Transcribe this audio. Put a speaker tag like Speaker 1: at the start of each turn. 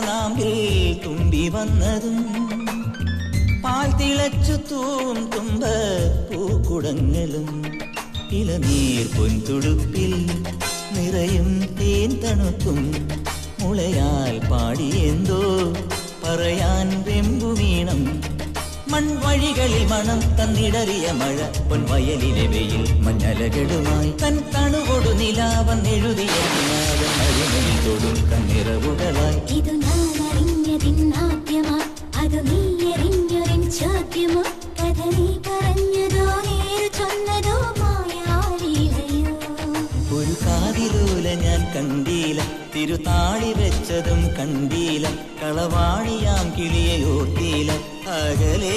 Speaker 1: നാമ്പിൽ തുമ്പി വന്നതും പാൽ തിളച്ചു തുമ്പ പൂക്കുടങ്ങളും ഇളനീർ പൊൻതുടുപ്പിൽ നിറയും തേൻ തണുപ്പും മുളയാൽ പാടിയെന്തോ പറയാൻ വെമ്പുവീണം മൺവഴികളിൽ മണം തന്നിടറിയ മഴ പൊൻവയലിലെ വെയിൽ മഞ്ഞലകളുമായി തൻ തണുകൊടു നിലാവൻ എഴുതിയ അരിമണി തൊടും കണ്ണിറവുകളായി
Speaker 2: ഇത് ഞാൻ അറിഞ്ഞതിന്നാദ്യമാ അത് നീ എറിഞ്ഞൊരൻ ചോദ്യമോ കഥ നീ പറഞ്ഞതോ നേര് ചൊന്നതോ മായാലീലയോ
Speaker 1: ഒരു കാതിലോല ഞാൻ കണ്ടീല തിരുതാളി വെച്ചതും കണ്ടീല കളവാണിയാം കിളിയെ ഓർത്തീല അകലേ